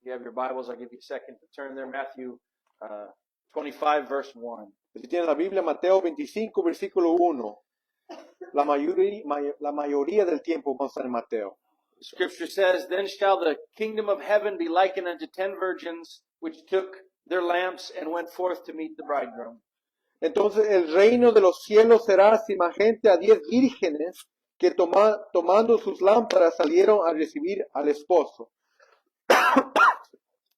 you have your Bibles, I'll give you a second to turn there. Matthew 25, verse 1. Si tienen la Biblia, Mateo 25, versículo 1. La mayoría del tiempo vamos a estar en Mateo. Scripture says, Then shall the kingdom of heaven be likened unto 10 virgins, which took their lamps and went forth to meet the bridegroom. Entonces el reino de los cielos será semejante a 10 vírgenes que tomando sus lámparas salieron a recibir al esposo.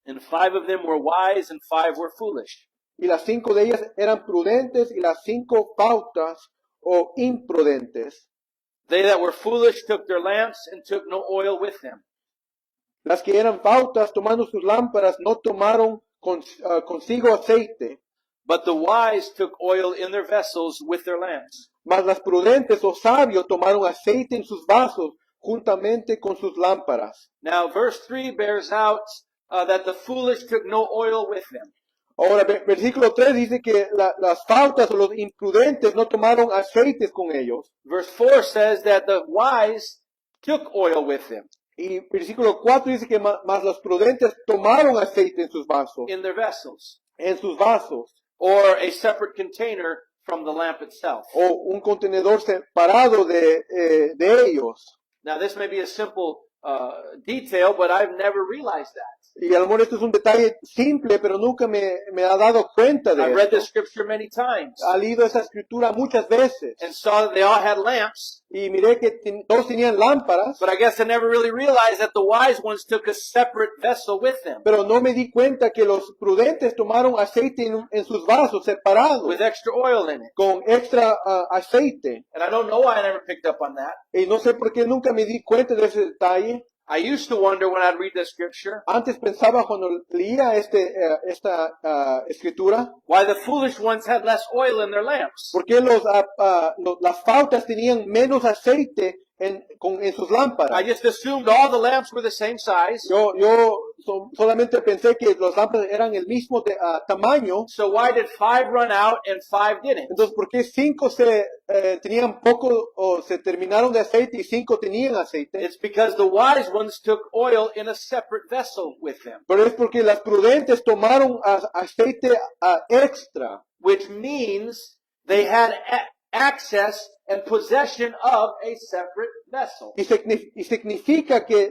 And 5 of them were wise and 5 were foolish. Y las 5 de ellas eran prudentes y las 5 pautas o imprudentes. They that were foolish took their lamps and took no oil with them. Las que eran pautas tomando sus lámparas no tomaron consigo aceite. But the wise took oil in their vessels with their lamps. Mas las prudentes o sabios tomaron aceite en sus vasos juntamente con sus lámparas. Now verse 3 bears out that the foolish took no oil with them. Ahora, versículo 3 dice que las pautas o los imprudentes no tomaron aceites con ellos. Verse 4 says that the wise took oil with them. Y versículo 4 dice que más los prudentes tomaron aceite en sus vasos. In their vessels. En sus vasos. Or a separate container from the lamp itself. O un contenedor separado de ellos. Now this may be a simple detail, but I've never realized that. Y a lo mejor esto es un detalle simple, pero nunca me ha dado cuenta de I've read esto. this scripture many times. He leído esa escritura muchas veces. And saw that they all had lamps. Y miré que todos tenían lámparas. But I guess I never really realized that the wise ones took a separate vessel with them. Pero no me di cuenta que los prudentes tomaron aceite en sus vasos separados. With extra oil in it. Con extra aceite. And I don't know why I never picked up on that. Y no sé por qué nunca me di cuenta de ese detalle. I used to wonder when I'd read the scripture. Antes pensaba cuando leía esta escritura. Why the foolish ones had less oil in their lamps. ¿Por qué las pautas tenían menos aceite en sus lámparas? I just assumed all the lamps were the same size. Yo solamente pensé que las lámparas eran el mismo tamaño. So why did 5 run out and 5 didn't? Entonces, ¿por qué 5 tenían poco o se terminaron de aceite y 5 tenían aceite? It's because the wise ones took oil in a separate vessel with them. Pero es porque las prudentes tomaron aceite extra. Which means they had access and possession of a separate vessel. Y significa que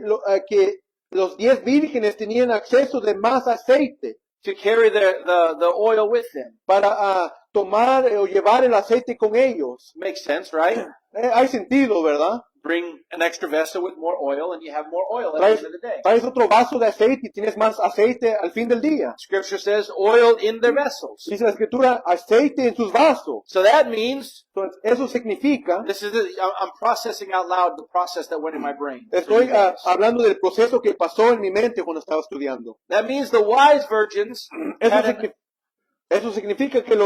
los 10 vírgenes tenían acceso de más aceite. To carry the oil with them. Para tomar o llevar el aceite con ellos. Makes sense, right? Hay sentido, ¿verdad? Bring an extra vessel with more oil and you have more oil at the end of the day. Traes otro vaso de aceite y tienes más aceite al fin del día. Scripture says oil in their vessels. Dice la escritura, aceite en sus vasos. So that means, entonces, eso significa, I'm processing out loud the process that went in my brain. Estoy hablando del proceso que pasó en mi mente cuando estaba estudiando. That means the wise virgins, eso significa que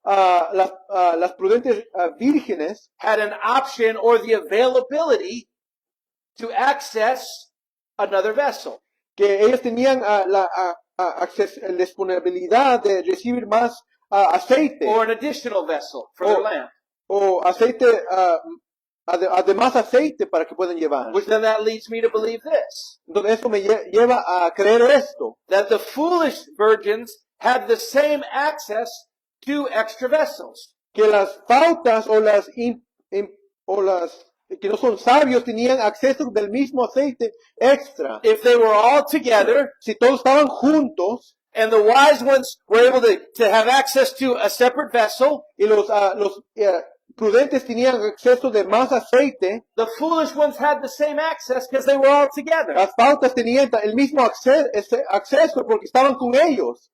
las prudentes vírgenes had an option or the availability to access another vessel. Que ellas tenían la disponibilidad de recibir más aceite. Or an additional vessel for their lamp. O aceite, además aceite para que puedan llevar. Which then that leads me to believe this. Entonces eso me lleva a creer esto. That the foolish virgins had the same access to extra vessels. Que las pautas o las que no son sabios tenían acceso del mismo aceite extra. If they were all together, si todos estaban juntos, and the wise ones were able to have access to a separate vessel, y los prudentes tenían acceso de más aceite, the foolish ones had the same access because they were all together. Las pautas tenían el mismo acceso porque estaban con ellos.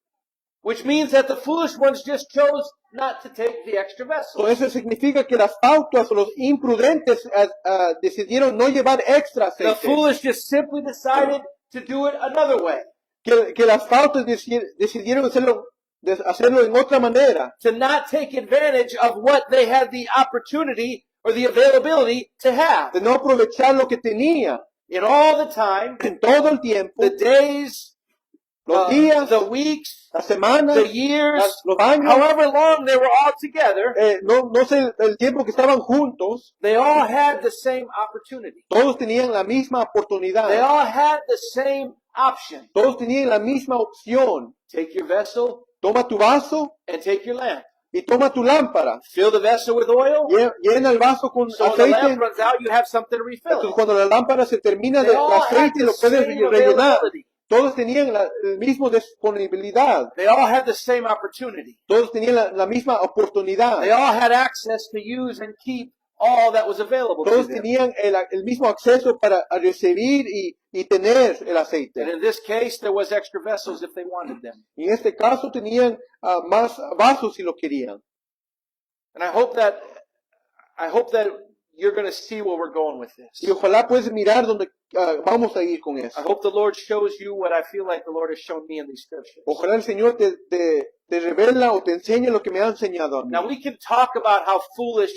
Which means that the foolish ones just chose not to take the extra vessel. Eso significa que las pautas o los imprudentes decidieron no llevar extra aceite. The foolish just simply decided to do it another way. Que las pautas decidieron hacerlo en otra manera. To not take advantage of what they had the opportunity or the availability to have. De no aprovechar lo que tenía. In all the time, en todo el tiempo, the days, los días, the weeks, las semanas, the years, los años, however long they were all together, no sé el tiempo que estaban juntos, they all had the same opportunity. Todos tenían la misma oportunidad. They all had the same option. Todos tenían la misma opción. Take your vessel Toma tu vaso and take your lamp. y toma tu lámpara. Fill the vessel with oil. Llena el vaso con So when the aceite. lamp runs out, you have something to refill Entonces it. cuando la lámpara se termina They de all had aceite, the lo puedes same rellenar. availability. Todos tenían la misma disponibilidad. They all had the same opportunity. Todos tenían la misma oportunidad. They all had access to use and keep all that was available to Todos them. tenían el mismo acceso para recibir y tener el And aceite. in this case, there was extra vessels if they wanted them. Y en este caso tenían más vasos si lo querían. And I hope that you're going to see where we're going with this. Y ojalá puedes mirar dónde vamos a ir con I eso. hope the Lord shows you what I feel like the Lord has shown me in these scriptures. Ojalá el Señor te revela o te enseñe lo que me ha enseñado a mí. Now we can talk about how foolish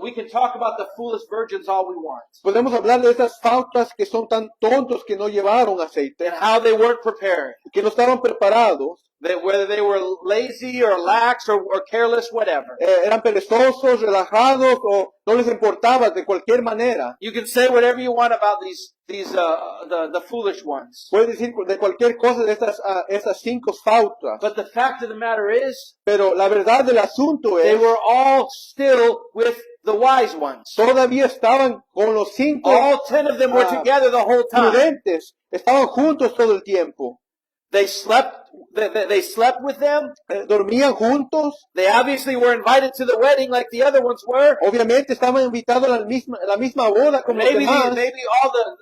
we can talk about the foolish virgins all we want, Podemos hablar de esas faltas que son tan tontos que no llevaron aceite, and how they weren't prepared, que no estaban preparados, whether they were lazy or lax or careless, whatever. eran perezosos, relajados o no les importaba de cualquier manera. You can say whatever you want about the foolish ones, Puedes decir de cualquier cosa de estas 5 faltas, but the fact of the matter is, pero la verdad del asunto they es, were all still with the wise ones. todavía estaban con los 5 All 10 of them were together the whole time. prudentes, estaban juntos todo el tiempo. They slept. They slept with them. Dormían juntos, They obviously were invited to the wedding like the other ones were. obviamente estaban invitados a la misma boda como los demás.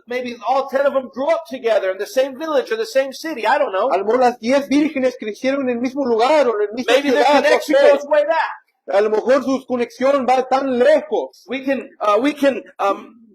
Maybe all 10 of them grew up together in the same village or the same city. I don't know. A lo mejor las 10 vírgenes crecieron en el mismo lugar o en el mismo Maybe their ciudad. No connection sé. goes way back. A lo mejor su conexión va tan lejos. We can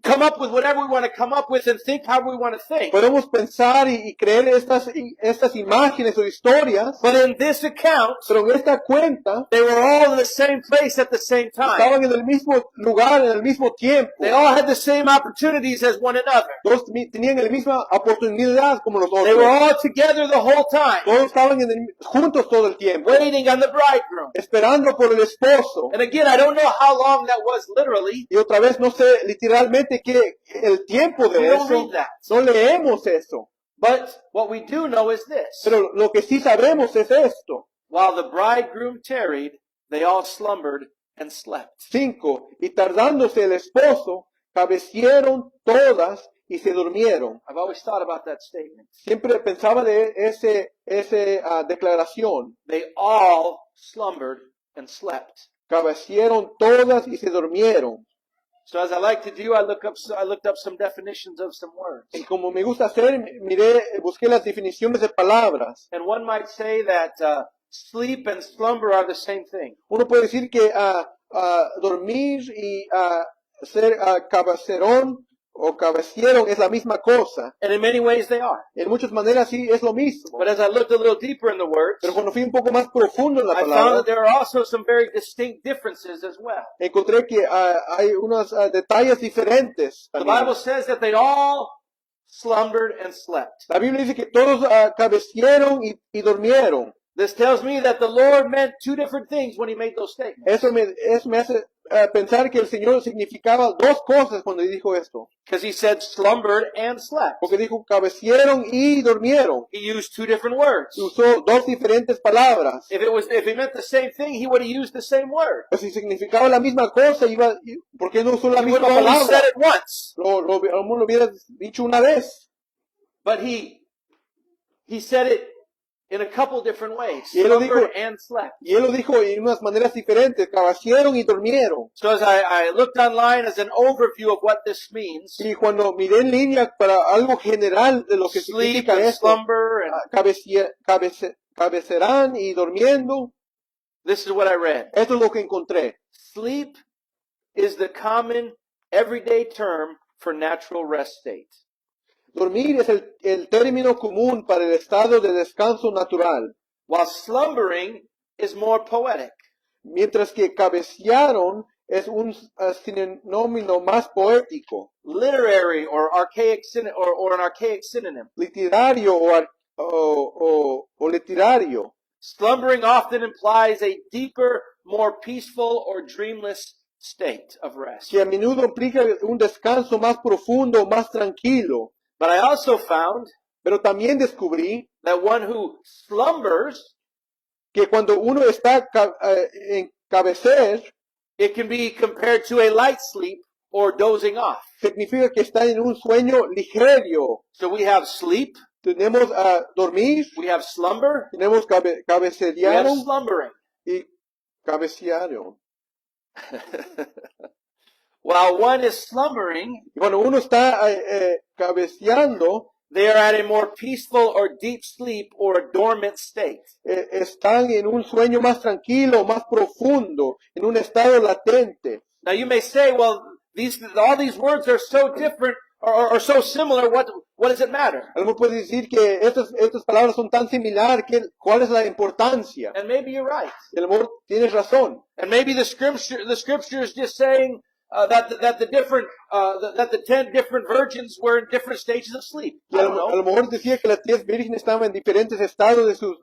come up with whatever we want to come up with and think how we want to think. Podemos pensar y creer estas imágenes o historias, But in this account, pero en esta cuenta they were all in the same place at the same time. estaban en el mismo lugar, en el mismo tiempo. They all had the same opportunities as one another. Todos tenían la misma oportunidad como los They were otros. all together the whole time, Todos estaban juntos todo el tiempo, waiting on the bridegroom. esperando por el esposo. And again, I don't know how long that was literally. Y otra vez no sé literalmente qué el tiempo We de don't eso. read that. No leemos eso. But what we do know is this. Pero lo que sí sabemos es esto. While the bridegroom tarried, they all slumbered and slept. 5. Y tardándose el esposo, cabecieron todas y se durmieron. I've always thought about that statement. Siempre pensaba de esa declaración. They all slumbered and slept. Cabecieron todas y se durmieron. So as I like to do, I looked up some definitions of some words. Y como me gusta hacer, busqué las definiciones de palabras. And one might say that sleep and slumber are the same thing. Uno puede decir que dormir y ser cabecerón o cabecieron es la misma cosa. And in many ways they are. En muchas maneras sí es lo mismo. But as I looked a little deeper in the words, Pero cuando fui un poco más profundo en la I found palabra, that there are also some very distinct differences as well. encontré que hay unos detalles diferentes. The también. Bible says that they all slumbered and slept. La Biblia dice que todos cabecieron y durmieron. This tells me that the Lord meant two different things when he made those statements. Eso me hace pensar que el Señor significaba 2 cosas cuando dijo esto. Because he said slumbered and slept. Porque dijo cabecieron y durmieron. He used two different words. Usó 2 diferentes palabras. If he meant the same thing, he would have used the same word. Pues si significaba la misma cosa, ¿por qué no usó la He would misma have only palabra? said it once. Lo hubiera dicho una vez. But he said it in a couple different ways. Y él lo Slumbered dijo- and slept. Y él lo dijo en unas maneras diferentes. Cabecieron y durmieron. So as I looked online as an overview of what this means, Y cuando miré en línea para algo general de lo que sleep significa and esto, slumber, and cabecerán y durmiendo, this is what I read. esto es lo que encontré. Sleep is the common everyday term for natural rest state. Dormir es el término común para el estado de descanso natural, While slumbering is more poetic. mientras que cabecearon es un sinónimo más poético, Literary or archaic or an archaic synonym. literario o literario. Slumbering often implies a deeper, more peaceful or dreamless state of rest. Que a menudo implica un descanso más profundo, más tranquilo. But I also found Pero también descubrí that one who slumbers, que cuando uno está en cabecear, it can be compared to a light sleep or dozing off. significa que está en un sueño ligero. So we have sleep, Tenemos dormir, we have slumber, tenemos we have cabecear slumbering. y cabecear. While one is slumbering, Y cuando uno está cabeceando, they are at a more peaceful or deep sleep or a dormant state. están en un sueño más tranquilo, más profundo, en un estado latente. Now you may say, well, all these words are so different or so similar. What does it matter? Algunos pueden decir que estas palabras son tan similares, ¿cuál es la importancia? And maybe you're right. Y a lo mejor tienes razón. And maybe the scripture is just saying that the 10 different virgins were in different stages of sleep. Y I a don't lo know. mejor decía que las 10 vírgenes estaban en diferentes estados de sus,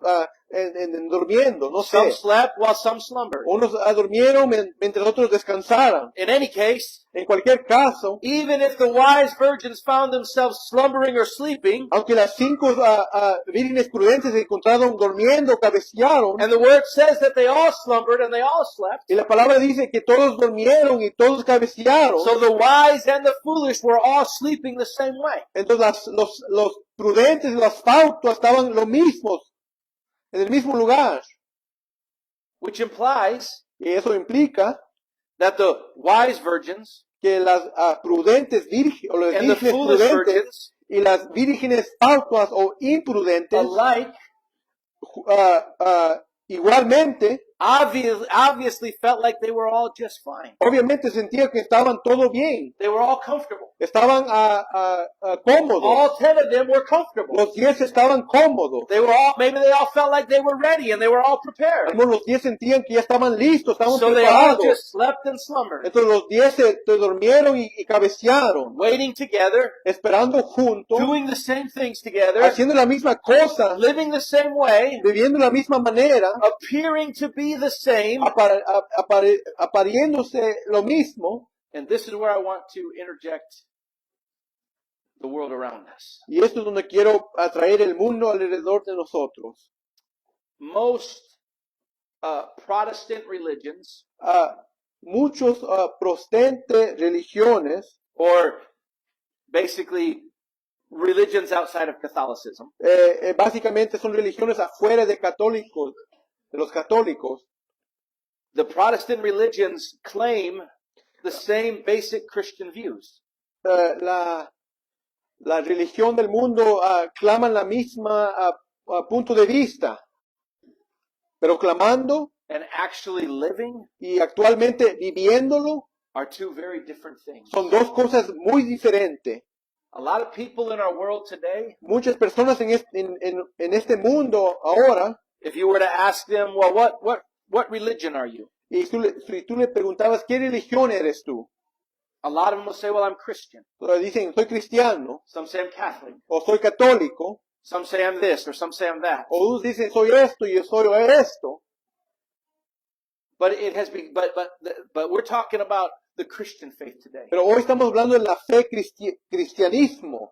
durmiendo, no Some sé. slept while some slumbered. Unos durmieron mientras otros descansaran. In any case, En cualquier caso, even if the wise virgins found themselves slumbering or sleeping, aunque las 5 vírgenes prudentes se encontraron durmiendo, cabecearon, and the word says that they all slumbered and they all slept, y la palabra dice que todos durmieron y todos cabecearon, so the wise and the foolish were all sleeping the same way. entonces los prudentes y los fautos estaban lo mismos, en el mismo lugar. Which implies Y eso implica that the wise virgins que las prudentes vírgenes, o las and the vírgenes foolish prudentes virgins y las vírgenes fautas o imprudentes, alike igualmente, obviously felt like they were all just fine. obviamente sentían que estaban todo bien, They were all comfortable. estaban cómodos. All 10 of them were comfortable. Los 10 estaban cómodos. Maybe they all felt like they were ready and they were all prepared. Los 10 sentían que ya estaban listos, estaban So they all preparados. just slept and slumbered, Entonces los 10 se durmieron y cabecearon, waiting together, esperando juntos, doing the same things together, haciendo la misma cosa, living the same way, viviendo de la misma manera, appearing to be the same. apareciéndose lo mismo. And this is where I want to interject the world around us. Y esto es donde quiero atraer el mundo alrededor de nosotros. Most Protestant religions, Muchos protestantes religiones, or basically religions outside of Catholicism, básicamente son religiones afuera de católicos, de los católicos. the Protestant religions claim the same basic Christian views. La religión del mundo claman la misma punto de vista, pero clamando And actually living y actualmente viviéndolo are two very different things. son dos cosas muy diferentes. A lot of people in our world today, Muchas personas en este mundo ahora, if you were to ask them, well, what religion are you? y si tú le preguntabas, ¿qué religión eres tú? A lot of them will say, well, I'm Christian. Entonces dicen, soy cristiano, Some say I'm Catholic. o soy católico, Some say I'm this, or some say I'm that. o unos dicen, soy esto y yo soy esto. But it has been, but we're talking about the Christian faith today. Pero hoy estamos hablando de la fe cristianismo.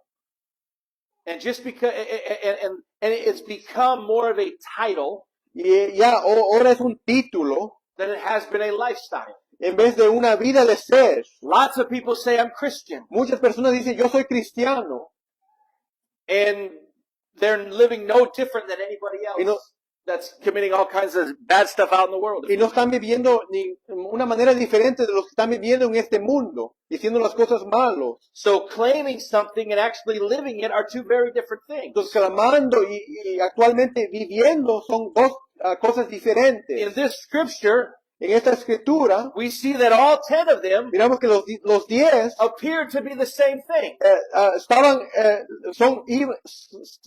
And just because, and it's become more of a title Y ya ahora es un título than it has been a lifestyle. en vez de una vida de ser. Lots of people say I'm Christian, Muchas personas dicen, yo soy cristiano. and they're living no different than anybody else Y no- that's committing all kinds of bad stuff out in the world. Y no están viviendo ni una manera diferente de lo que están viviendo en este mundo, diciendo las cosas malas. So claiming something and actually living it are two very different things. Entonces, clamando y actualmente viviendo son dos cosas diferentes. In this scripture, En esta escritura, we see that all 10 of them miramos que los 10 appear to be the same thing.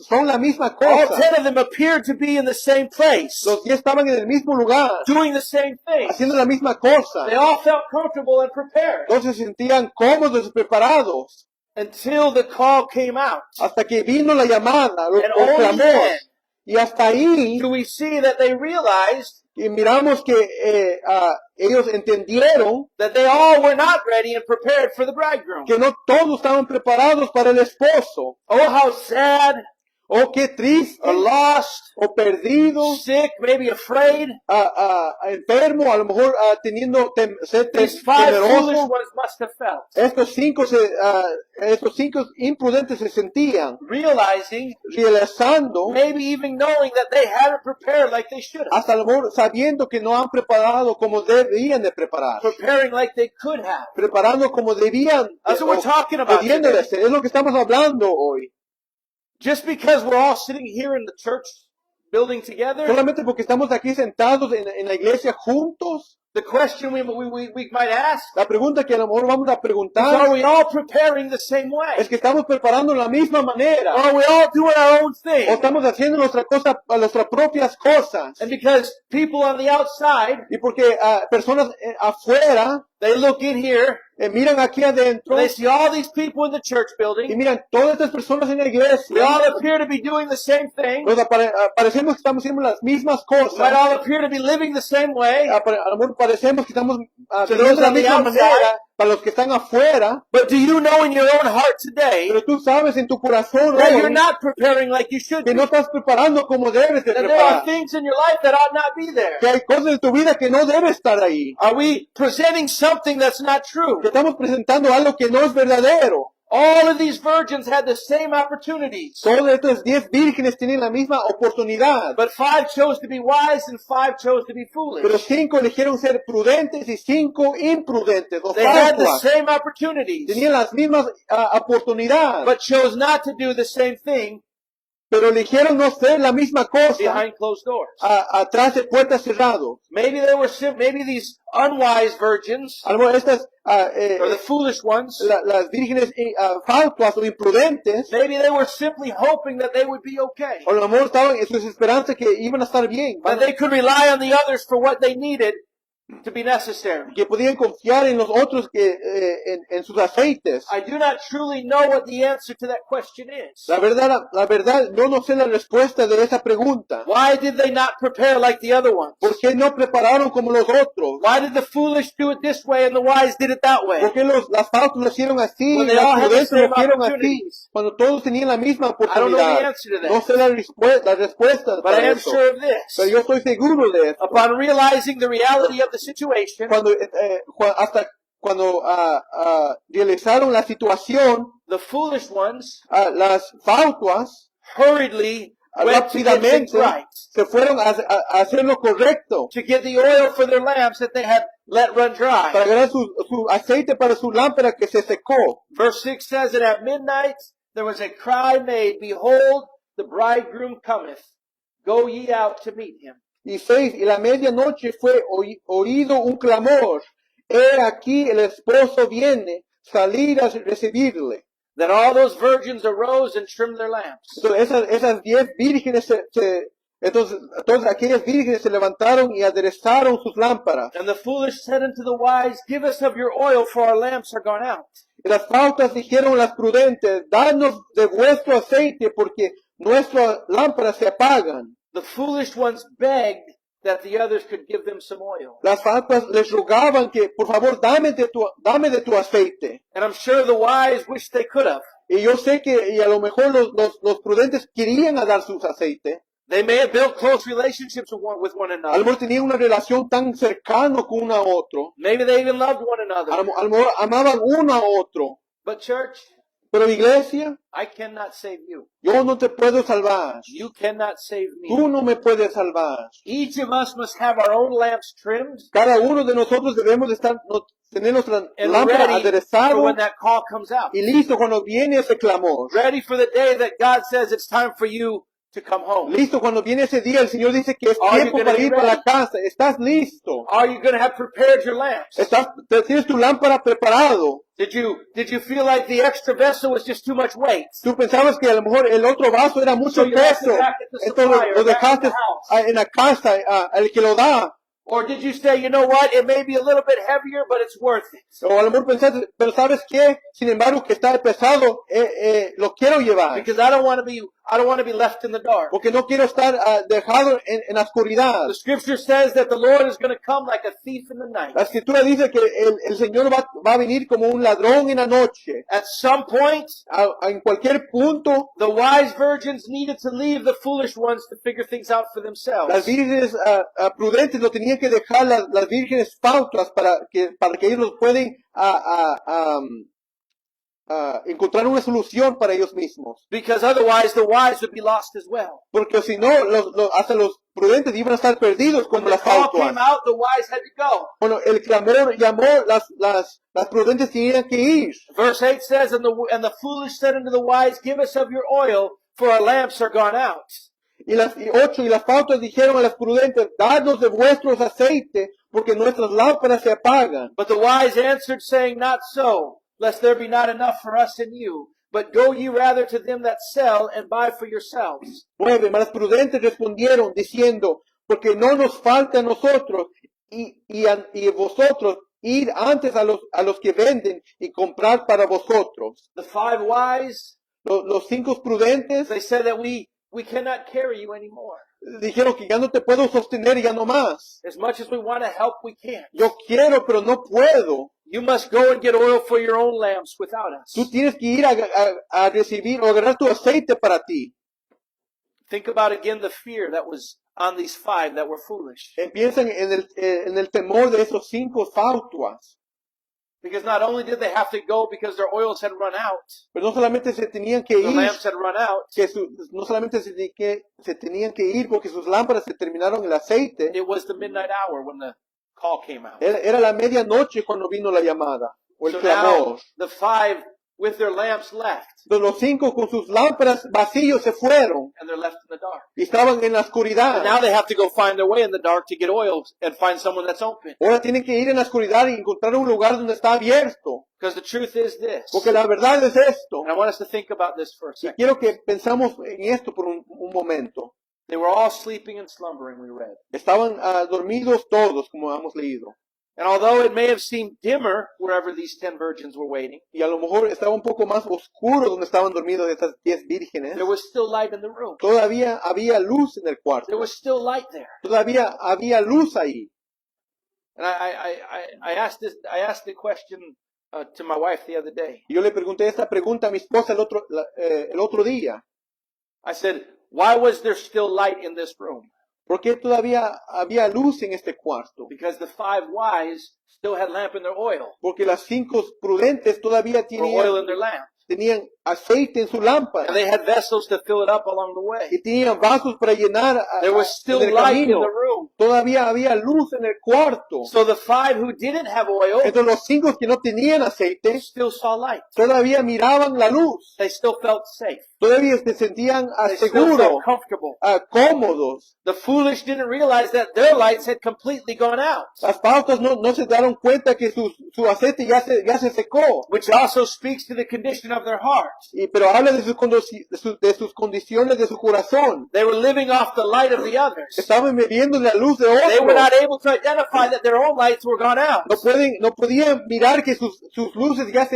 son la misma All cosa. 10 of them appear to be in the same place, Los 10 estaban en el mismo lugar, doing the same thing. haciendo la misma cosa. They all felt comfortable and prepared Todos se sentían cómodos y preparados until the call came out. hasta que vino la llamada, los And only clamores. then Y hasta ahí do we see that they realized y miramos que ellos entendieron that they all were not ready and prepared for the bridegroom. que no todos estaban preparados para el esposo. Oh, how sad, Oh, qué triste, or lost, o perdido, sick, maybe afraid. enfermo, a lo mejor These five foolish temeroso. ones must have felt, Estos cinco imprudentes se sentían realizing, realizando, maybe even knowing that they haven't prepared like they should have, hasta a lo mejor sabiendo que no han preparado como debían de preparar, preparing like they could have. preparando como debían, That's what we're talking about debiendo de today. ser. Es lo que estamos hablando hoy. Just because we're all sitting here in the church building together, Solamente porque estamos aquí sentados en la iglesia juntos, the question we might ask la pregunta que a lo mejor vamos a is, are preguntar we all preparing the same es way? que estamos preparando de la misma manera, Or are we all doing our own o thing? estamos haciendo nuestras propias cosas. And because people on the outside, Y porque personas afuera they look in here, miran aquí adentro they see all these people in the church y building, miran todas estas personas en la we all iglesia, appear to be doing the same thing, nos parecemos que estamos haciendo las mismas we might cosas, all appear to be living the same way, a lo mejor parecemos que estamos To viviendo those de la on the misma outside. manera para los que están afuera, but do you know in your own heart today pero tú sabes en tu corazón that you're hoy not preparing like you should que be? no estás preparando como debes de That there are preparar, things in your life that ought not be there. que hay cosas en tu vida que no debe estar ahí, Are we presenting something that's not true? que estamos presentando algo que no es verdadero. All of these virgins had the same opportunities, Todas estas 10 vírgenes tienen la misma oportunidad, but 5 chose to be wise and 5 chose to be pero foolish. 5 eligieron ser prudentes y 5 imprudentes, o They had the fatuas. same opportunities, Tenían las mismas oportunidades, but chose not to do the same thing pero eligieron no ser la misma cosa behind closed doors. atrás de puertas cerradas. Maybe they were maybe these unwise virgins A lo mejor estas, or the foolish ones. las vírgenes fatuas o imprudentes, Maybe they were simply hoping that they would be okay, a lo mejor estaban en sus esperanzas que iban a estar bien, that they could rely on the others for what they needed to be necessary. que podían confiar en los otros que en sus aceites. I do not truly know what the answer to that question is. La verdad, yo no sé la respuesta de esa pregunta. Why did they not prepare like the other ones? ¿Por qué no prepararon como los otros? Why did the foolish do it this way and the wise did it that way? ¿Por qué las fautas lo hicieron así When y they all las had the prudentes lo same hicieron así? opportunities. Cuando todos tenían la misma I don't know the oportunidad. answer to that. No sé la respuesta But I para am eso. sure of this. Pero yo estoy seguro de esto. Upon realizing the reality of the situation, Hasta cuando realizaron la situación, the foolish ones las fautas hurriedly went to get things rápidamente right, se fueron a hacer lo correcto to get the oil for their lamps that they had let run para dry. ganar su aceite para su lámpara que se secó. Verse 6 says that at midnight there was a cry made, Behold, the bridegroom cometh. Go ye out to meet him. Y 6, y la medianoche fue oído un clamor. He aquí el esposo viene, salir a recibirle. Then all those virgins arose and trimmed their lamps. Entonces esas 10 vírgenes entonces todas aquellas vírgenes se levantaron y aderezaron sus lámparas. And the foolish said unto the wise, Give us of your oil, for our lamps are gone out. Y las fautas dijeron a las prudentes, danos de vuestro aceite porque nuestras lámparas se apagan. The foolish ones begged that the others could give them some oil. Las fautas les rogaban que, por favor, dame de tu aceite. And I'm sure the wise wished they could have. Y yo sé que y a lo mejor los prudentes querían dar sus aceites. They may have built close relationships with one A lo another. mejor tenían una relación tan cercana con uno a otro. Maybe they even loved one A another. lo mejor amaban uno a otro. But church, Pero iglesia, I cannot save you. yo no te puedo salvar. You cannot save Tú me. no me puedes salvar. Each of us must have our own lamps trimmed Cada uno de nosotros debemos de tener nuestra and lámpara ready for aderezada when that call comes out. y listo cuando viene ese clamor. Ready for the day that God says it's time for you to come home. Listo cuando viene ese día, el Señor dice que es Are you tiempo gonna para be ir para ready? la casa. ¿Estás listo? Are you going to have prepared your lamps? Tienes tu lámpara preparado. Did you feel like the extra vessel was just too much weight? Tú pensabas que a lo mejor el otro vaso era mucho So you left it peso. back at the Entonces supplier, lo back at dejaste the house. en la casa, al que lo da. Or did you say, you know what, it may be a little bit heavier, but it's worth it? O a lo mejor pensaste, pero ¿sabes qué? Sin embargo, que está pesado, lo quiero llevar. Because I don't want I don't want to be left in the dark. porque no quiero estar dejado en la oscuridad. The scripture says that the Lord is going to come like a thief in the night. La escritura dice que el Señor va a venir como un ladrón en la noche. At some point, En cualquier punto, the wise virgins needed to leave the foolish ones to figure things out for las themselves. vírgenes prudentes lo tenían que dejar las vírgenes fautas para que ellos pueden encontrar una solución para ellos mismos. Because otherwise the wise would be lost as well. Porque si no, hasta los prudentes iban a estar perdidos When como the las call fautas. came out, the wise had to go. Bueno, el clamor llamó, las prudentes tenían que ir. Verse 8 says, and the foolish said unto the wise, give us of your oil, for our lamps are gone out. Y las 8, y las fautas dijeron a las prudentes, dadnos de vuestros aceites, porque nuestras lámparas se apagan. But the wise answered, saying, not so, lest there be not enough for us and you. But go ye rather to them that sell, and buy for yourselves. 9, mas las prudentes respondieron, diciendo, porque no nos falta a nosotros, y vosotros ir antes a los que venden, y comprar para vosotros. The 5 wise, Los 5 prudentes they said that we cannot carry you anymore. dijeron que ya no te puedo sostener, ya no más. As much as we want to help, we can't. Yo quiero, pero no puedo. You must go and get oil for your own lamps without us. Tú tienes que ir a recibir o agarrar tu aceite para ti. Think about again the fear that was on these 5 that were foolish. Empiezan en el temor de esos 5 fautas. Because not only did they have to go because their oils had run out, Pero no solamente se tenían que the ir, lamps had run out, no solamente se tenían que ir porque sus lámparas se terminaron el aceite. it was the midnight hour when the call came out. Era la medianoche cuando vino la llamada o el So now clamor. the 5 with their lamps left, Entonces los 5 con sus lámparas vacíos se fueron and they're left in the dark. y estaban en la And oscuridad. now they have to go find their way in the dark to get oil and find someone that's open. Ahora tienen que ir en la oscuridad y encontrar un lugar donde está abierto. Because the truth is this, Porque la verdad es esto. and I want us to think about this for a Y second. quiero que pensamos en esto por un momento. They were all sleeping and slumbering, we read. Estaban dormidos todos, como hemos leído. And although it may have seemed dimmer wherever these 10 virgins were waiting, Y a lo mejor estaba un poco más oscuro donde estaban dormidos estas 10 vírgenes. there was still light in the room. Todavía había luz en el There cuarto. was still light there. Todavía había luz ahí. And I asked the question to my wife the other day. Y yo le pregunté esta pregunta a mi esposa el otro día. I said, why was there still light in this room? ¿Por qué todavía había luz en este cuarto? Because the 5 wise still had lamp in their oil, Porque las 5 prudentes todavía or oil in their lamp. tenían aceite en su lámpara. And they had vessels to fill it up along the way. Y tenían vasos para llenar There was still en el light in camino. the room. Todavía había luz en el cuarto. So the 5 who didn't have oil Entonces los 5 que no tenían aceite still saw light. todavía miraban la luz. They still felt safe. Todavía se sentían They still seguros, felt comfortable. cómodos. The foolish didn't realize that their lights had completely gone out, Las pautas no se dieron cuenta que su aceite ya se secó. which also speaks to the condition of their hearts. Pero habla de sus condiciones de su corazón. They were living off the light of the others. Estaban bebiendo la luz de They were otros. not able to identify that their own lights were gone out. No podían mirar que sus luces ya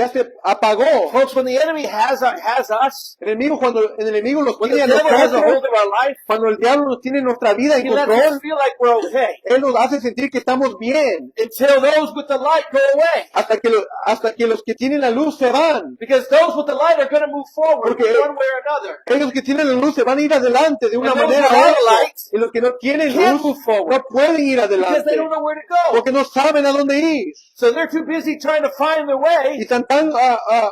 se apagó. Folks, when the enemy has us, Cuando el enemigo los when the tiene a devil has a nosotros, hold of our life, cuando el diablo nos tiene en nuestra vida en he lets control, us feel like we're okay él nos hace sentir que estamos bien. until those with the light go away. Hasta que los que tienen la luz se van. Because those with the light are going to move forward Porque one way or another. Ellos que tienen la luz se van a ir adelante de una And those manera u without otra. light Y los que no tienen can't luz move forward no pueden ir because adelante. they don't know where to go. Porque no saben a dónde ir. So they're too busy trying to find their Y way. están tan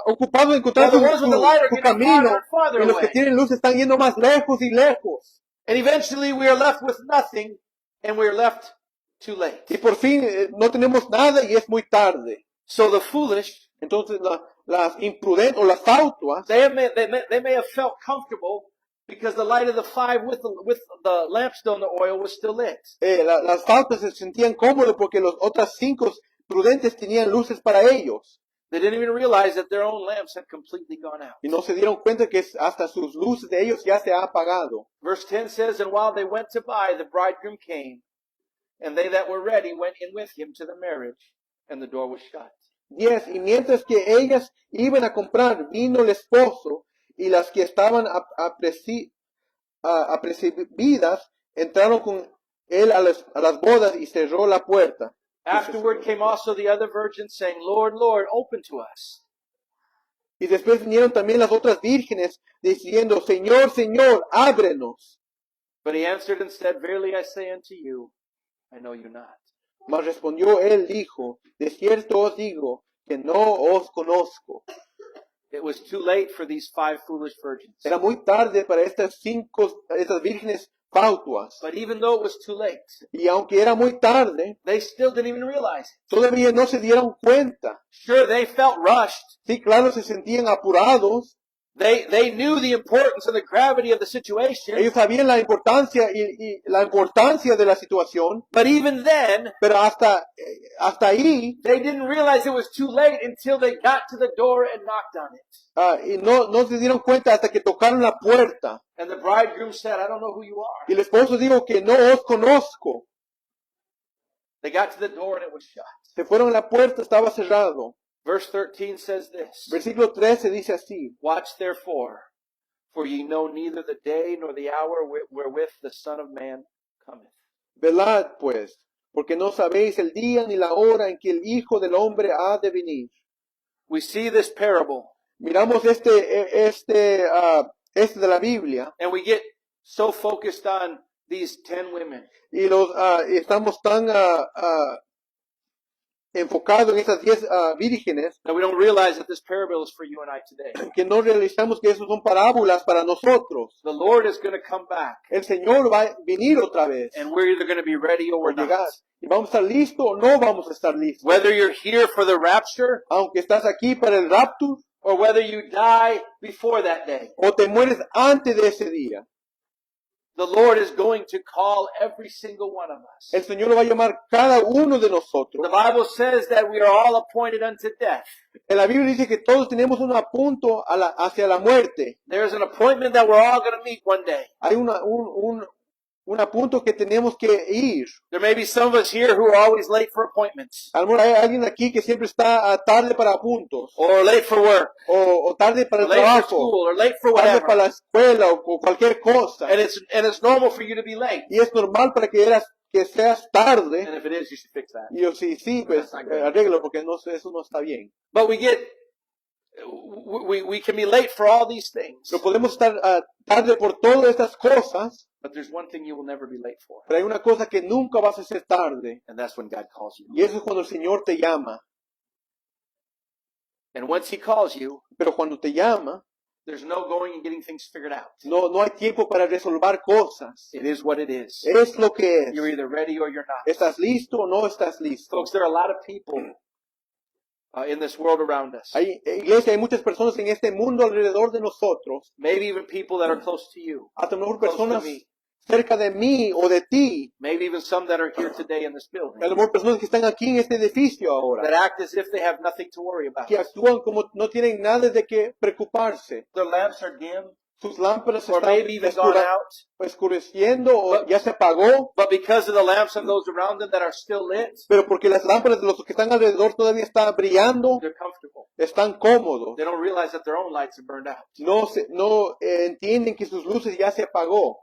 ocupados en encontrar While the ones with the light are su getting camino. farther and farther Y los que away. tienen luz están yendo más lejos y lejos. And eventually we are left with nothing, and we are left too late. Y por fin no tenemos nada y es muy tarde. So the foolish, Entonces las imprudentes o las fautas, they may have felt comfortable because the light of the 5 with the lamp still in the oil was still lit. las fautas se sentían cómodos porque los otras 5 prudentes tenían luces para ellos. They didn't even realize that their own lamps had completely gone out. Y no se dieron cuenta que hasta sus luces de ellos ya se ha apagado. Verse 10 says, and while they went to buy, the bridegroom came, and they that were ready went in with him to the marriage, and the door was shut. 10. Y mientras que ellas iban a comprar, vino el esposo, y las que estaban apercibidas entraron con él a las bodas y cerró la puerta. Afterward came also the other virgins, saying, Lord, Lord, open to us. Y después vinieron también las otras vírgenes diciendo, Señor, Señor, ábrenos. But he answered and said, Verily I say unto you, I know you not. Mas respondió él, dijo, de cierto os digo que no os conozco. It was too late for these 5 foolish virgins. Era muy tarde para estas vírgenes fautuas. But even though it was too late, Y aunque era muy tarde, they still didn't even realize it. todavía no se dieron cuenta. Sure, they felt rushed. Sí, claro, se sentían apurados. They knew the importance and the gravity of the situation. Ellos sabían la importancia y la importancia de la situación, But even then, pero hasta ahí, they didn't realize it was too late until they got to the door and knocked on it. y no se dieron cuenta hasta que tocaron la puerta. And the bridegroom said, I don't know who you are. Y el esposo dijo que no os conozco. They got to the door and it was shut. Se fueron a la puerta, estaba cerrado. Verse 13 says this, Versículo 13 dice así, Watch therefore, for ye know neither the day nor the hour wherewith the Son of Man cometh. velad pues, porque no sabéis el día ni la hora en que el Hijo del Hombre ha de venir. We see this parable, Miramos este de la Biblia and we get so focused on these 10 women. y estamos tan enfocados en esas 10 vírgenes That we don't realize that this parable is for you and I today. que no realizamos que esos son parábolas para nosotros. The Lord is going to come back, El Señor va a venir otra vez and we're either going to be ready or por we're llegar. not. Y vamos a estar listos o no vamos a estar listos. Whether you're here for the rapture, Aunque estás aquí para el rapto or whether you die before that day, o te mueres antes de ese día. the Lord is going to call every single one of us. El Señor va a llamar cada uno de nosotros. The Bible says that we are all appointed unto death. En la Biblia dice que todos tenemos un punto hacia la muerte. There's an appointment that we're all going to meet one day. Hay un punto que tenemos que ir. There may be some of us here who are always late for appointments, A lo mejor hay alguien aquí que siempre está tarde para puntos or late for work, o tarde para or el late for trabajo, school, or late for tarde para whatever. la escuela o cualquier cosa. And it's normal for you to be late. Y es normal para que seas tarde. And if it is, you should fix that. Y yo sí, pues arreglo porque eso no está bien. But we can be late for all these things. Pero podemos estar tarde por todas estas cosas, But there's one thing you will never be late for, pero hay una cosa que nunca vas a hacer tarde. and that's when God calls you. Y eso es cuando el Señor te llama. And once He calls you, Pero cuando te llama, there's no going and getting things figured out. no hay tiempo para resolver cosas. It is what it is. Es lo que es. You're either ready or you're not. ¿Estás listo o no estás listo? Folks, there are a lot of people in this world around us. Iglesia, hay muchas personas en este mundo alrededor de nosotros, Maybe even people that are close to you. hasta a lo mejor Close to personas me. cerca de mí o de ti, Maybe even some that are here today in this building. a lo mejor personas que están aquí en este edificio That ahora, act as if they have nothing to worry about. que actúan como no tienen nada de qué preocuparse. Their lamps are dim, Sus lámparas or están maybe even gone out. oscureciendo o ya se apagó, But because of the lamps of those around them that are still lit, pero porque las lámparas de los que están alrededor todavía están brillando, they're comfortable. están cómodos. They don't realize that their own lights are burned out. No entienden que sus luces ya se apagó.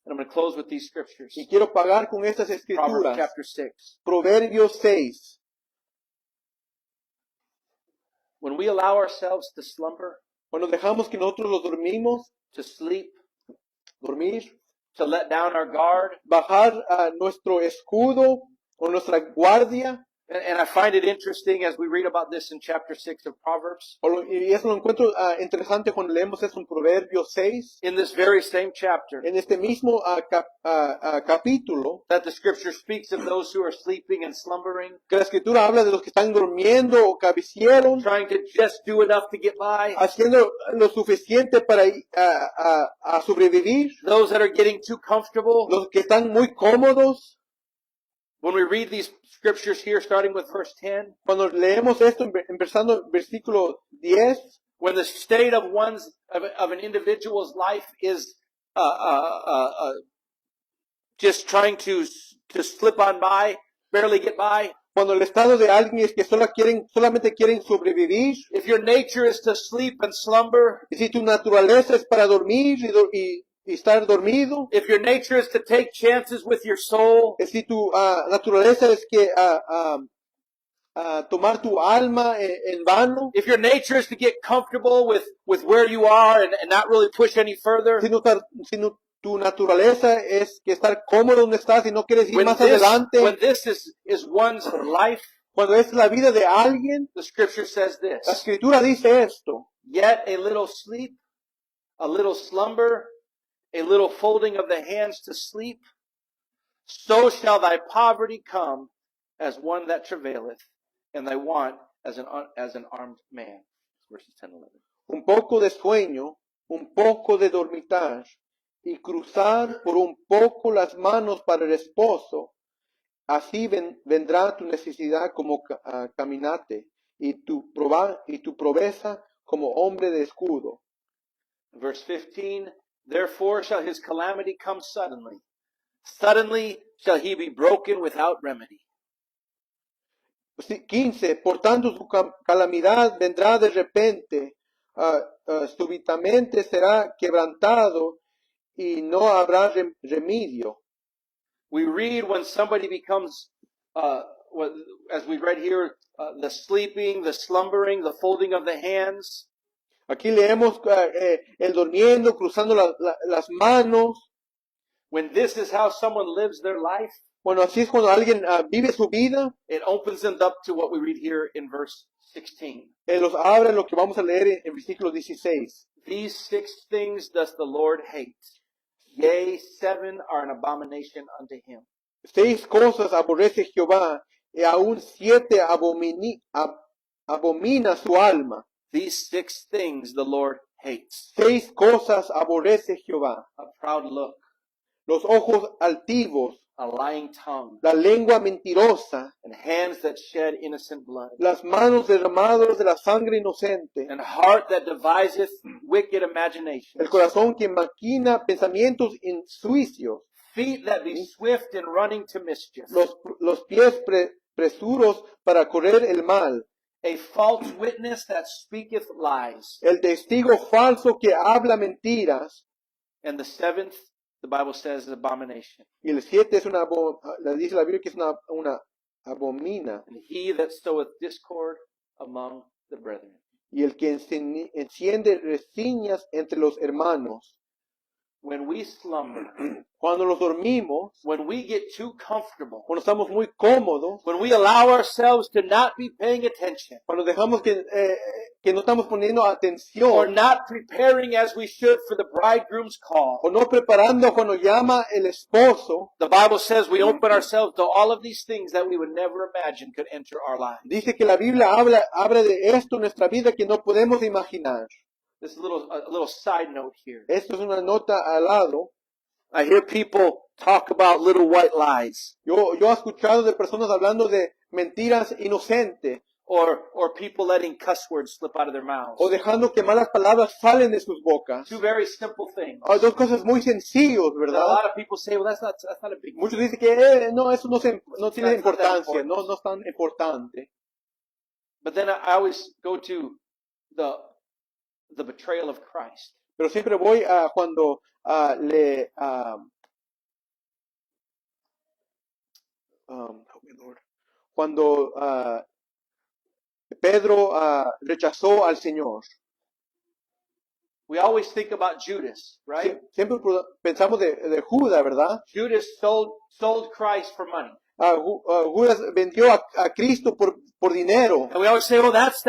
And I'm going to close with these scriptures. Y quiero pagar con estas Proverbs escrituras. chapter 6. Proverbios 6. When we allow ourselves to slumber, Cuando dejamos que nosotros los dormimos, to sleep, dormir, to let down our guard, bajar a nuestro escudo o nuestra guardia, and I find it interesting as we read about this in chapter 6 of Proverbs. y eso lo encuentro interesante cuando leemos eso en Proverbios 6, In this very same chapter, en este mismo capítulo, that the scripture speaks of those who are sleeping and slumbering, que la escritura habla de los que están durmiendo o cabecieron, trying to just do enough to get by, haciendo lo suficiente para a sobrevivir, those that are getting too comfortable. los que están muy cómodos. When we read these scriptures here, starting with verse 10, Cuando leemos esto, empezando versículo 10, when the state of of an individual's life is just trying to slip on by, barely get by, cuando el estado de alguien es que solamente quieren sobrevivir, if your nature is to sleep and slumber, y si tu naturaleza es para dormir y estar dormido, if your nature is to take chances with your soul, y si tu naturaleza es que tomar tu alma en vano, if your nature is to get comfortable with where you are and not really push any further, tu naturaleza es que estar cómodo donde estás y no quieres ir when más this, adelante, when this is one's life, cuando es la vida de alguien, the scripture says la this, escritura dice esto: yet a little sleep, a little slumber, a little folding of the hands to sleep, so shall thy poverty come as one that travaileth, and thy want as an armed man. Verses 10 and 11. un poco de sueño, un poco de dormitar, y cruzar por un poco las manos para el esposo. Así vendrá tu necesidad como caminante, y tu pobreza como hombre de escudo. Verse 15, therefore shall his calamity come suddenly. Suddenly shall he be broken without remedy. 15. Por tanto su calamidad vendrá de repente, súbitamente será quebrantado y no habrá remedio. We read when somebody becomes, as we read here, the sleeping, the slumbering, the folding of the hands. Aquí leemos el durmiendo, cruzando las manos. When this is how someone lives their life, Bueno, así es cuando alguien vive su vida. it opens them up to what we read here in verse 16. Los abre lo que vamos a leer en versículo 16. These 6 things does the Lord hate. Yea, 7 are an abomination unto him. 6 cosas aborrece Jehová, y aún 7 abomina su alma. These 6 things the Lord hates. 6 cosas aborrece Jehová: A proud look, los ojos altivos, a lying tongue, la lengua mentirosa, and hands that shed innocent blood, las manos derramadas de la sangre inocente, and heart that deviseth wicked el imaginations, corazón que maquina pensamientos insuicios, feet that be swift in running to mischief, los pies presuros para correr el mal, a false witness that speaketh lies. el testigo falso que habla mentiras. And the 7th, the Bible says, is abomination. Y el 7 es dice la Biblia que es una abomina. And he that soweth discord among the brethren. Y el que enciende reseñas entre los hermanos. When we slumber, Cuando los dormimos, when we get too comfortable, cuando estamos muy cómodos, when we allow ourselves to not be paying attention, cuando dejamos que no estamos poniendo or atención, not preparing as we should for the bridegroom's call, o no preparando cuando llama el esposo, the Bible says we open ourselves to all of these things that we would never imagine could enter our lives. dice que la Biblia habla de esto en nuestra vida que no podemos imaginar. This is a little side note here. Esto es una nota al lado. I hear people talk about little white lies, Yo he escuchado de personas hablando de mentiras inocentes, or people letting cuss words slip out of their mouths. o dejando que malas palabras salen de sus bocas. 2 very simple things. Hay 2 cosas muy sencillas, That a ¿verdad? lot of people say, well, that's not a big deal. Muchos dicen que no, eso no tiene It's not that importancia, important. no es tan importante. But then I always go to the betrayal of Christ. Pero siempre voy a cuando help me, Lord. Cuando Pedro rechazó al Señor. We always think about Judas, right? Siempre pensamos de Judas, ¿verdad? Judas sold Christ for money. Judas vendió a Cristo por dinero. And we always say, oh, that's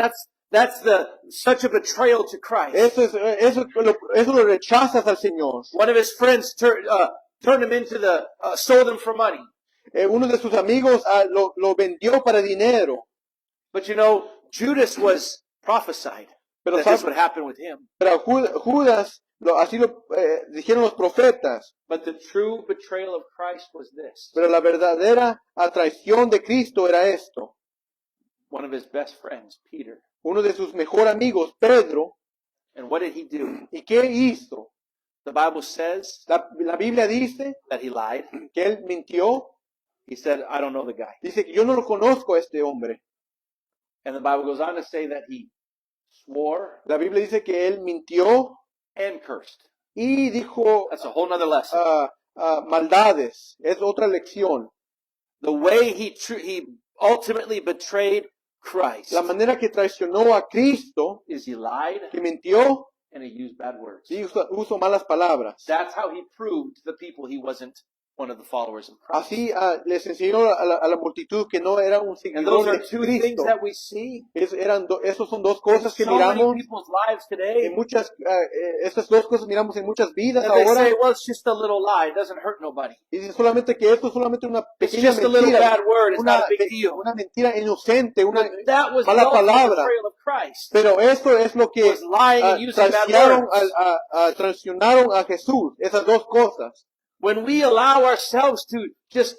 such a betrayal to Christ. Eso lo rechazas al Señor. One of his friends turned him into sold him for money. Uno de sus amigos lo vendió para dinero. But you know, Judas was prophesied Pero that this would happen with him. Pero Judas, así lo dijeron los profetas. But the true betrayal of Christ was this. Pero la verdadera traición de Cristo era esto. One of his best friends, Peter. Uno de sus mejores amigos, Pedro. And what did he do? ¿Y qué hizo? The Bible says La Biblia dice that he lied. que él mintió. He said, I don't know the guy. Dice que yo no lo conozco a este hombre. And the Bible goes on to say that he swore La Biblia dice que él mintió and cursed. y dijo That's a whole nother lesson. maldades. Es otra lección. The way he ultimately betrayed Christ La manera que traicionó a Cristo, is he lied que mintió and he used bad words. y usó malas palabras. That's how he proved to the people he wasn't one of the followers of Christ. Así les enseñó a la multitud que no era un And seguidor those are de two things Cristo. that we see Esos son dos in cosas que so many miramos people's lives today. en muchas, estas dos cosas miramos en muchas vidas And they ahora. say, well, it's just a little lie. It doesn't hurt nobody. Y dice solamente que esto es solamente una It's pequeña just a little mentira, bad word. It's not a big deal. una mentira inocente, una But that was the mala ultimate palabra. betrayal of Christ. Pero eso es lo que Was lying and using bad words. traicionaron a Jesús, esas dos cosas. When we allow ourselves to just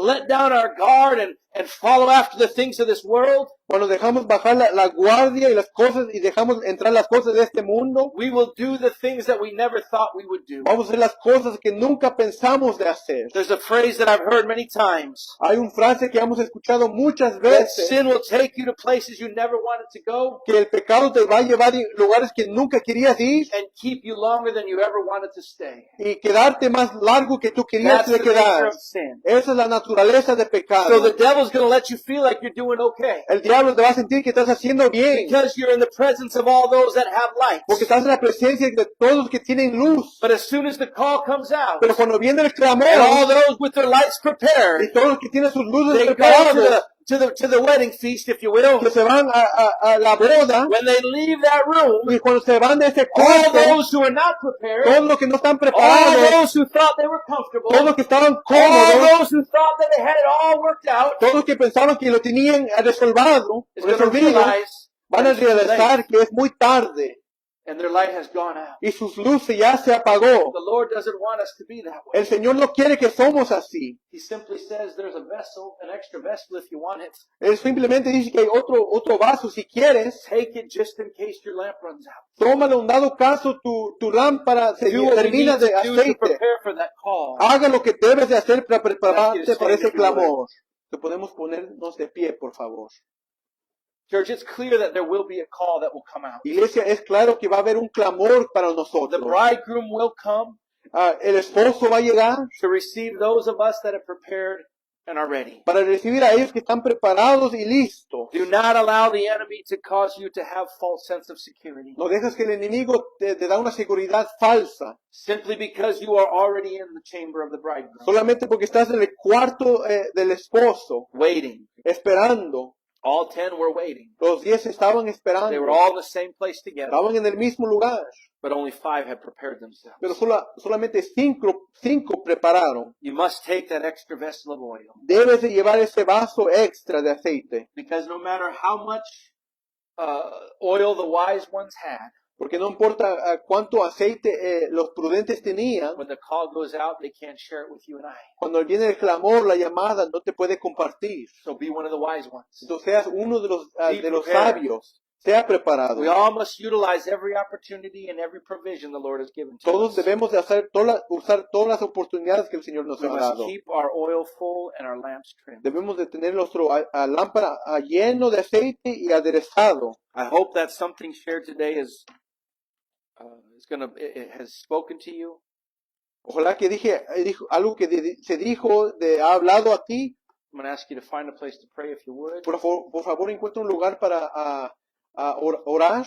let down our guard and follow after the things of this world, Cuando dejamos bajar la guardia y las cosas y dejamos entrar las cosas de este mundo, we will do the things that we never thought we would do. vamos a hacer las cosas que nunca pensamos de hacer. There's a phrase that I've heard many times. Hay una frase que hemos escuchado muchas That veces, sin will take you to places you never wanted to go que el pecado te va a llevar a lugares que nunca querías ir and keep you longer than you ever wanted to stay. y quedarte más largo que tú querías That's de the nature quedar. of sin. Esa es la naturaleza de pecado. So the devil's going to let you feel like you're doing okay El diablo te va a sentir que estás haciendo bien, because you're in the presence of all those that have light. porque estás en la presencia de todos los que tienen luz. But as soon as the call comes out, Pero cuando viene el clamor and all those with their lights y prepared, todos los que tienen sus luces they go preparadas, to the wedding feast, if you will. que se van a la boda, When they leave that room, y cuando se van de ese all cuarto, those who are not prepared, todos los que no están all preparados, those who thought they were comfortable, todos los que estaban all cómodos, those who thought that they had it all worked out, todos los que pensaban que lo tenían resolvido, is going to resolvido, realize van a that it's too late, realizar que es muy tarde and their light has gone out. y sus luces ya se apagó. The Lord doesn't want us to be that way. El Señor no quiere que somos así. He simply says there's a vessel, an extra vessel if you want it. Él simplemente dice que hay otro vaso si quieres. Take it just in case your lamp runs out. Tómalo, un dado caso, tu lámpara se Do what you termina need de to do to aceite. prepare for that call. Haga lo que debes de hacer para prepararte para ese Stand if you will. clamor. Que podemos ponernos de pie, por favor. Church, it's clear that there will be a call that will come out. Iglesia, es claro que va a haber un clamor para The nosotros. bridegroom will come El esposo va a llegar to receive those of us that are prepared and are ready. para recibir a ellos que están preparados y listos. Do not allow the enemy to cause you to have false sense of security. No dejes que el enemigo te da una seguridad falsa. Simply because you are already in the chamber of the bridegroom. Solamente porque estás en el cuarto del esposo, Waiting. esperando. All 10 were waiting. Los 10 estaban They esperando. were all in the same place together. Estaban en el mismo lugar. But only 5 had prepared themselves. Pero solamente cinco prepararon. You must take that extra vessel of oil. Debes de llevar ese vaso extra de aceite. Because no matter how much oil the wise ones had, Porque no importa cuánto aceite los prudentes tenían, when the call goes out, they can't share it with you and I. cuando viene el clamor, la llamada, no te puede compartir. So be one of the wise ones. Entonces seas uno de los prepared. sabios. Sea preparado. We all must utilize every opportunity and every provision the Lord has given to Todos us. debemos de usar todas las oportunidades que el Señor nos We ha must dado. keep our oil full and our lamps trimmed. Debemos de tener nuestro lámpara lleno de aceite y aderezado. I hope that something shared today has spoken to you. Ojalá que algo que ha hablado a ti. I'm going to ask you to find a place to pray if you would. Por favor, encuentra un lugar para orar.